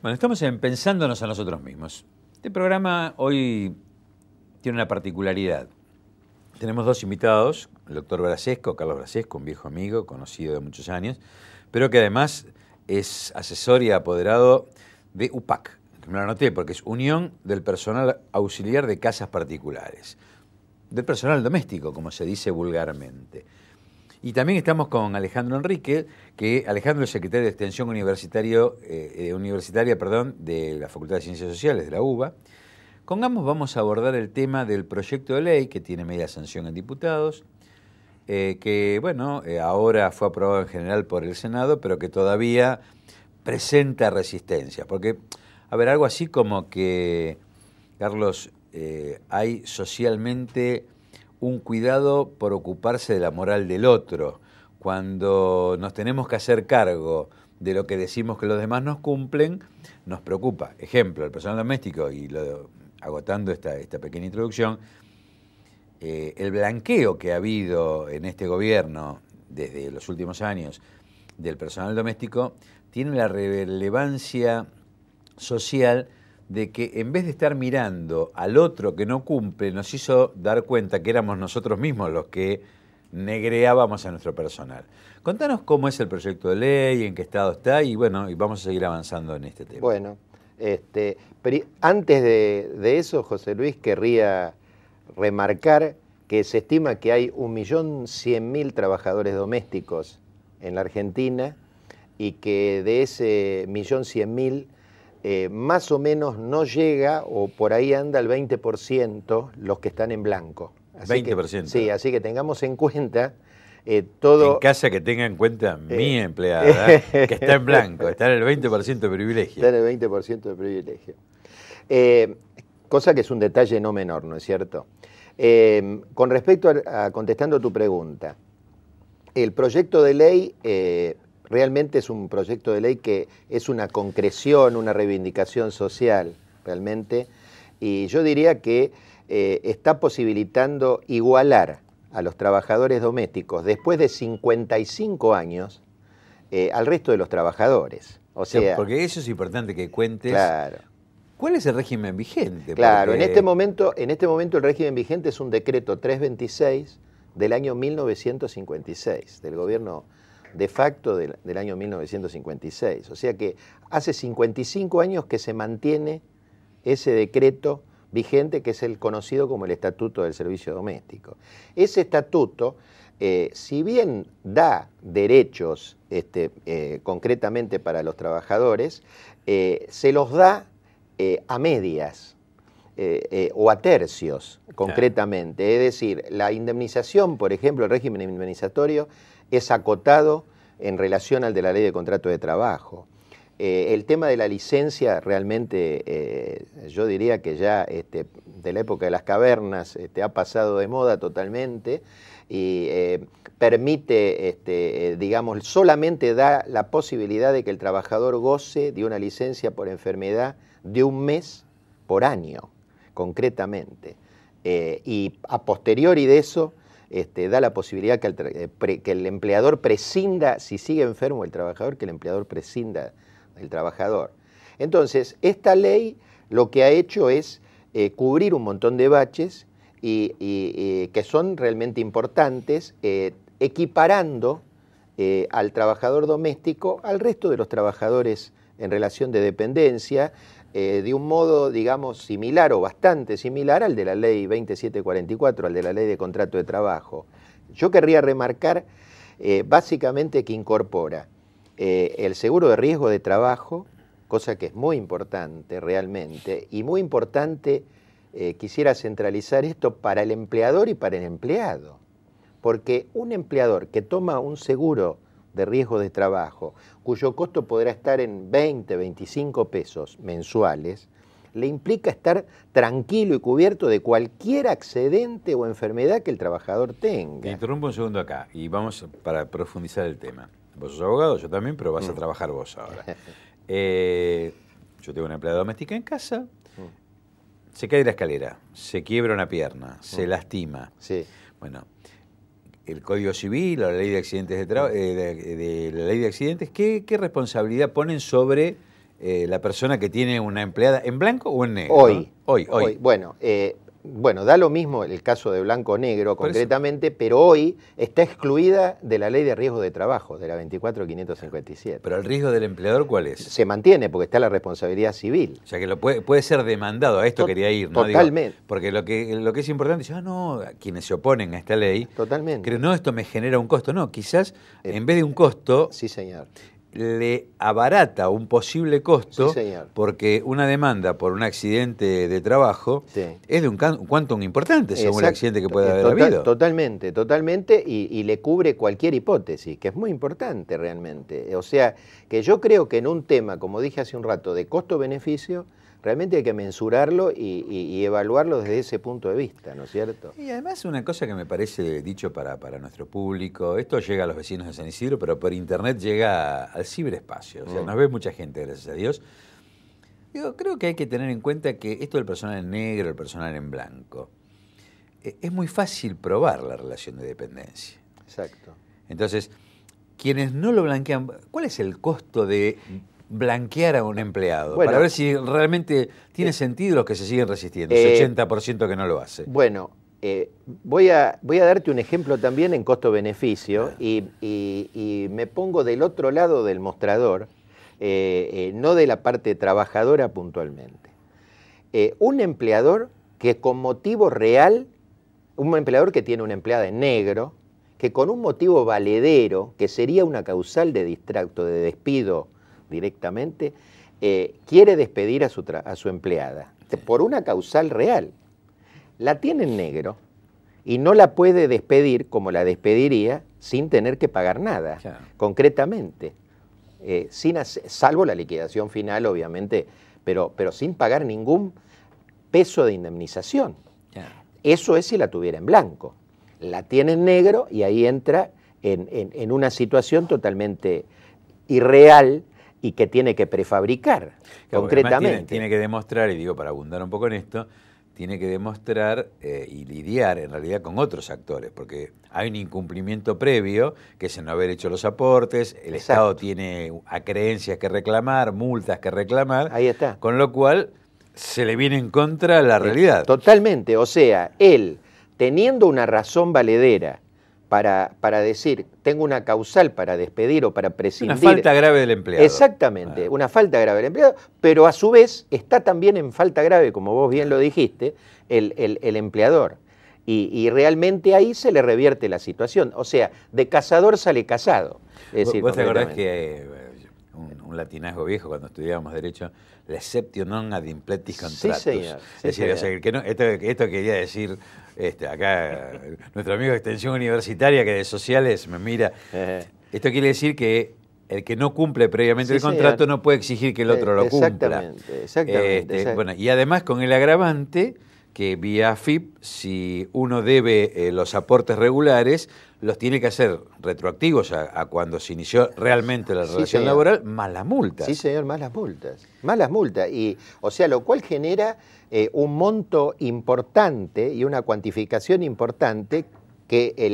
Bueno, estamos en Pensándonos a nosotros mismos. Este programa hoy tiene una particularidad. Tenemos dos invitados, el doctor Brasesco, Carlos Brasesco, un viejo amigo, conocido de muchos años, pero que además es asesor y apoderado de UPAC. Me lo anoté porque es Unión del Personal Auxiliar de Casas Particulares, del personal doméstico, como se dice vulgarmente. Y también estamos con Alejandro Enrique, que Alejandro es secretario de Extensión universitaria de la Facultad de Ciencias Sociales de la UBA. Con ambos vamos a abordar el tema del proyecto de ley que tiene media sanción en diputados, que ahora fue aprobado en general por el Senado, pero que todavía presenta resistencia. Porque, algo así como que, Carlos, hay socialmente un cuidado por ocuparse de la moral del otro. Cuando nos tenemos que hacer cargo de lo que decimos que los demás nos cumplen, nos preocupa. Ejemplo, el personal doméstico, y agotando esta pequeña introducción, el blanqueo que ha habido en este gobierno desde los últimos años del personal doméstico tiene la relevancia social de que en vez de estar mirando al otro que no cumple, nos hizo dar cuenta que éramos nosotros mismos los que negreábamos a nuestro personal. Contanos cómo es el proyecto de ley, en qué estado está, y vamos a seguir avanzando en este tema. Bueno, antes de eso, José Luis, querría remarcar que se estima que hay 1.100.000 trabajadores domésticos en la Argentina y que de ese 1.100.000 más o menos no llega, o por ahí anda el 20% los que están en blanco. Así 20%. Sí, así que tengamos en cuenta todo... En casa que tenga en cuenta mi empleada, que está en blanco, está en el 20% de privilegio. Está en el 20% de privilegio. Cosa que es un detalle no menor, ¿no es cierto? Con respecto a contestando tu pregunta, el proyecto de ley... realmente es un proyecto de ley que es una concreción, una reivindicación social, realmente, y yo diría que está posibilitando igualar a los trabajadores domésticos después de 55 años al resto de los trabajadores. O sea, porque eso es importante que cuentes. Claro. ¿Cuál es el régimen vigente? Claro, porque... en este momento el régimen vigente es un decreto 326 del año 1956, del gobierno de facto del año 1956. O sea que hace 55 años que se mantiene ese decreto vigente, que es el conocido como el Estatuto del Servicio Doméstico. Ese estatuto, si bien da derechos concretamente para los trabajadores, se los da a medias. O a tercios, concretamente. Es decir, la indemnización, por ejemplo, el régimen indemnizatorio es acotado en relación al de la Ley de Contrato de Trabajo. El tema de la licencia realmente, yo diría que ya de la época de las cavernas ha pasado de moda totalmente y permite, digamos, solamente da la posibilidad de que el trabajador goce de una licencia por enfermedad de 1 mes por año, concretamente. Y a posteriori de eso, da la posibilidad que el empleador prescinda, si sigue enfermo el trabajador, que el empleador prescinda del trabajador. Entonces, esta ley lo que ha hecho es cubrir un montón de baches y que son realmente importantes, equiparando al trabajador doméstico al resto de los trabajadores en relación de dependencia, de un modo, digamos, similar o bastante similar al de la Ley 2744, al de la Ley de Contrato de Trabajo. Yo querría remarcar básicamente que incorpora el seguro de riesgo de trabajo, cosa que es muy importante realmente, y muy importante, quisiera centralizar esto para el empleador y para el empleado, porque un empleador que toma un seguro de riesgo de trabajo, cuyo costo podrá estar en 20, 25 pesos mensuales, le implica estar tranquilo y cubierto de cualquier accidente o enfermedad que el trabajador tenga. Te interrumpo un segundo acá y vamos para profundizar el tema. Vos sos abogado, yo también, pero vas a trabajar vos ahora. Yo tengo una empleada doméstica en casa, se cae de la escalera, se quiebra una pierna, se lastima. Sí. Bueno, el Código Civil o la Ley de Accidentes de la Ley de Accidentes, ¿qué responsabilidad ponen sobre la persona que tiene una empleada en blanco o en negro? Hoy. Hoy. Bueno, da lo mismo el caso de blanco o negro concretamente, pero hoy está excluida de la Ley de Riesgo de Trabajo, de la 24.557. ¿Pero el riesgo del empleador cuál es? Se mantiene porque está la responsabilidad civil. O sea, que puede ser demandado, a esto quería ir, ¿no? Totalmente. Digo, porque lo que es importante es, quienes se oponen a esta ley, totalmente. Creen, no, esto me genera un costo. No, quizás en vez de un costo... Sí, señor. Le abarata un posible costo, sí, señor, porque una demanda por un accidente de trabajo es de un quantum importante según el accidente que pueda haber habido. Totalmente, y le cubre cualquier hipótesis, que es muy importante realmente. O sea, que yo creo que en un tema, como dije hace un rato, de costo-beneficio, realmente hay que mensurarlo y evaluarlo desde ese punto de vista, ¿no es cierto? Y además una cosa que me parece dicho para nuestro público, esto llega a los vecinos de San Isidro, pero por internet llega al ciberespacio, o sea, nos ve mucha gente, gracias a Dios. Yo creo que hay que tener en cuenta que esto del personal en negro, el personal en blanco, es muy fácil probar la relación de dependencia. Exacto. Entonces, quienes no lo blanquean, ¿cuál es el costo de blanquear a un empleado? Para ver si realmente tiene sentido los que se siguen resistiendo, ese 80% que no lo hace. Bueno, voy a darte un ejemplo también en costo-beneficio y me pongo del otro lado del mostrador, no de la parte trabajadora puntualmente. Un empleador que con motivo real, un empleador que tiene una empleada en negro, que con un motivo valedero, que sería una causal de distracto, de despido directamente, quiere despedir a su empleada por una causal real. La tiene en negro y no la puede despedir como la despediría sin tener que pagar nada, concretamente, salvo la liquidación final, obviamente, pero sin pagar ningún peso de indemnización. Eso es si la tuviera en blanco. La tiene en negro y ahí entra en una situación totalmente irreal y que tiene que prefabricar, concretamente. Tiene que demostrar, y digo para abundar un poco en esto, tiene que demostrar y lidiar en realidad con otros actores, porque hay un incumplimiento previo, que es el no haber hecho los aportes, el Estado tiene acreencias que reclamar, multas que reclamar, ahí está. Con lo cual se le viene en contra la realidad. Totalmente, o sea, él teniendo una razón valedera para decir, tengo una causal para despedir o para prescindir. Una falta grave del empleado. Exactamente, una falta grave del empleado, pero a su vez está también en falta grave, como vos bien lo dijiste, el empleador. Y realmente ahí se le revierte la situación. O sea, de cazador sale cazado. Es decir, ¿Vos te acordás que un latinazgo viejo cuando estudiábamos Derecho, l'exceptio non ad impletis contractus? Sí, señor. Es decir, o sea, que no, esto quería decir, acá nuestro amigo de Extensión Universitaria, que de Sociales me mira, esto quiere decir que el que no cumple previamente el contrato no puede exigir que el otro lo cumpla. Exactamente. Bueno, y además con el agravante que vía AFIP, si uno debe los aportes regulares, los tiene que hacer retroactivos a cuando se inició realmente la relación laboral, más las multas. Sí, señor, más las multas. Más las multas. Y, o sea, lo cual genera un monto importante y una cuantificación importante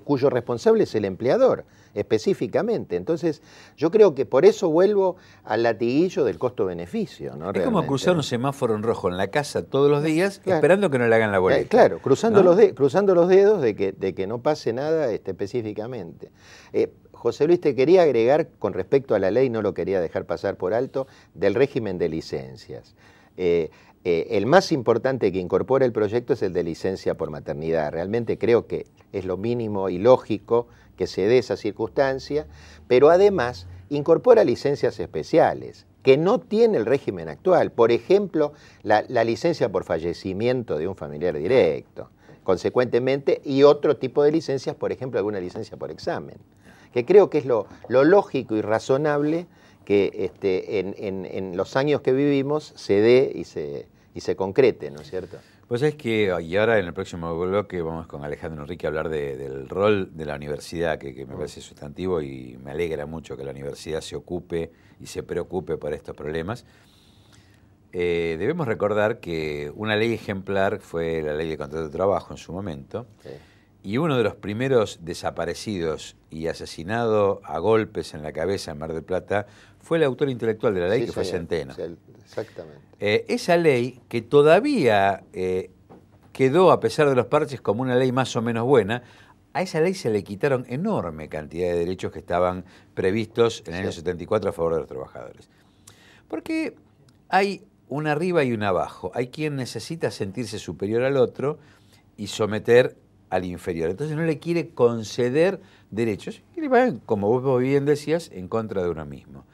cuyo responsable es el empleador, específicamente. Entonces, yo creo que por eso vuelvo al latiguillo del costo-beneficio, ¿no? Es como cruzar un semáforo en rojo en la casa todos los días, esperando que no le hagan la boleta. Claro, cruzando los dedos de que no pase nada específicamente. José Luis, te quería agregar con respecto a la ley, no lo quería dejar pasar por alto, del régimen de licencias. El más importante que incorpora el proyecto es el de licencia por maternidad. Realmente creo que es lo mínimo y lógico que se dé esa circunstancia, pero además incorpora licencias especiales que no tiene el régimen actual. Por ejemplo, la licencia por fallecimiento de un familiar directo, consecuentemente, y otro tipo de licencias, por ejemplo, alguna licencia por examen, que creo que es lo lógico y razonable que en los años que vivimos se dé y se concrete, ¿no es cierto? Pues es que, y ahora en el próximo bloque vamos con Alejandro Enrique a hablar del rol de la universidad, que me parece sustantivo y me alegra mucho que la universidad se ocupe y se preocupe por estos problemas. Debemos recordar que una ley ejemplar fue la ley de contrato de trabajo en su momento, y uno de los primeros desaparecidos y asesinado a golpes en la cabeza en Mar del Plata fue el autor intelectual de la ley, que fue Centeno. Sí, exactamente. Esa ley, que todavía quedó, a pesar de los parches, como una ley más o menos buena, a esa ley se le quitaron enorme cantidad de derechos que estaban previstos en el año 74 a favor de los trabajadores. Porque hay un arriba y un abajo. Hay quien necesita sentirse superior al otro y someter al inferior. Entonces no le quiere conceder derechos y le van, como vos bien decías, en contra de uno mismo.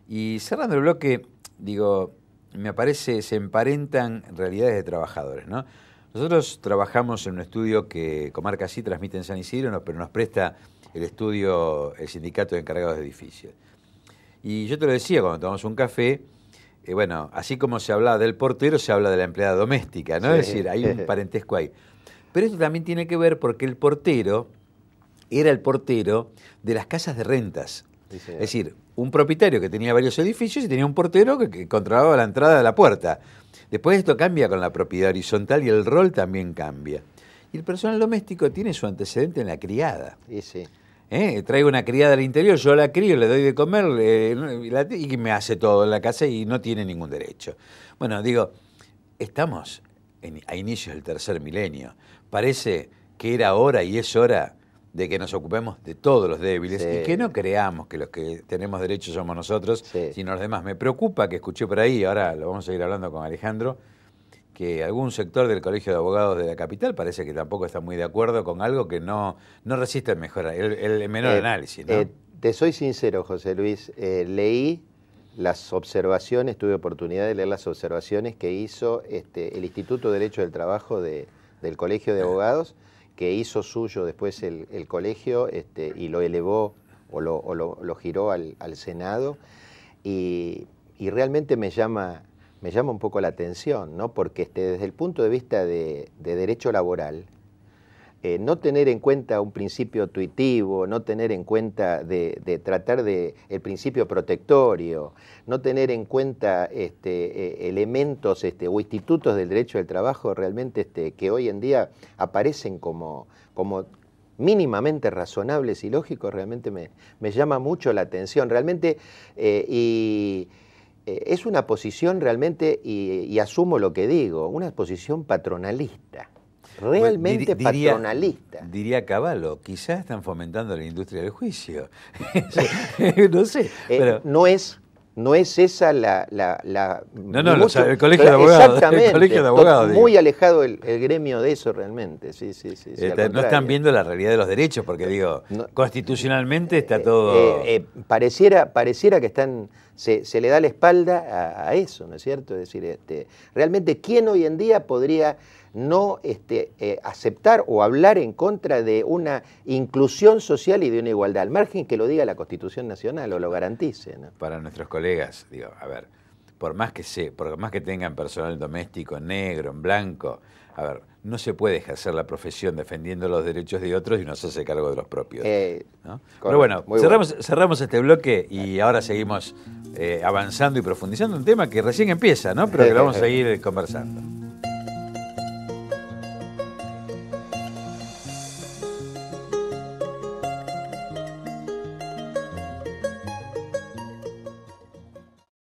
Y cerrando el bloque, digo, me parece, se emparentan realidades de trabajadores, ¿no? Nosotros trabajamos en un estudio que Comarca Sí transmite en San Isidro, pero nos presta el estudio el Sindicato de Encargados de Edificios. Y yo te lo decía cuando tomamos un café, bueno, así como se habla del portero, se habla de la empleada doméstica, ¿no? Sí. Es decir, hay un parentesco ahí. Pero esto también tiene que ver porque el portero era el portero de las casas de rentas. Sí, es decir, un propietario que tenía varios edificios y tenía un portero que controlaba la entrada de la puerta. Después esto cambia con la propiedad horizontal y el rol también cambia. Y el personal doméstico tiene su antecedente en la criada. Sí. Traigo una criada al interior, yo la crío, le doy de comer y me hace todo en la casa y no tiene ningún derecho. Bueno, digo, estamos a inicios del tercer milenio. Parece que era hora y es hora de que nos ocupemos de todos los débiles y que no creamos que los que tenemos derechos somos nosotros, sino los demás. Me preocupa que escuché por ahí, ahora lo vamos a ir hablando con Alejandro, que algún sector del Colegio de Abogados de la capital parece que tampoco está muy de acuerdo con algo que no resiste el menor análisis, ¿no? Te soy sincero, José Luis, leí las observaciones, tuve oportunidad de leer las observaciones que hizo el Instituto de Derecho del Trabajo del Colegio de Abogados, que hizo suyo después el colegio y lo elevó o lo giró al Senado, y realmente me llama un poco la atención, ¿no? Porque desde el punto de vista de derecho laboral, no tener en cuenta un principio tuitivo, no tener en cuenta de tratar el principio protectorio, no tener en cuenta elementos o institutos del derecho del trabajo realmente que hoy en día aparecen como mínimamente razonables y lógicos, realmente me llama mucho la atención. Realmente, es una posición realmente, y asumo lo que digo, una posición patronalista. Realmente patronalista. Diría Cavallo, quizás están fomentando la industria del juicio. No sé. Pero no es esa la el Colegio de Abogados. Exactamente. El Colegio de Abogados. Muy alejado el gremio de eso realmente. Sí, no están viendo la realidad de los derechos, porque digo, constitucionalmente está todo... Pareciera que se le da la espalda a eso, ¿no es cierto? Es decir, realmente, ¿quién hoy en día podría no aceptar o hablar en contra de una inclusión social y de una igualdad, al margen que lo diga la Constitución Nacional o lo garantice, ¿no? Para nuestros colegas, digo, a ver, por más que tengan personal doméstico en negro, en blanco, a ver, no se puede ejercer la profesión defendiendo los derechos de otros y no se hace cargo de los propios, ¿no? Pero bueno, cerramos este bloque y ahora seguimos avanzando y profundizando un tema que recién empieza, ¿no? Pero que lo vamos a seguir conversando.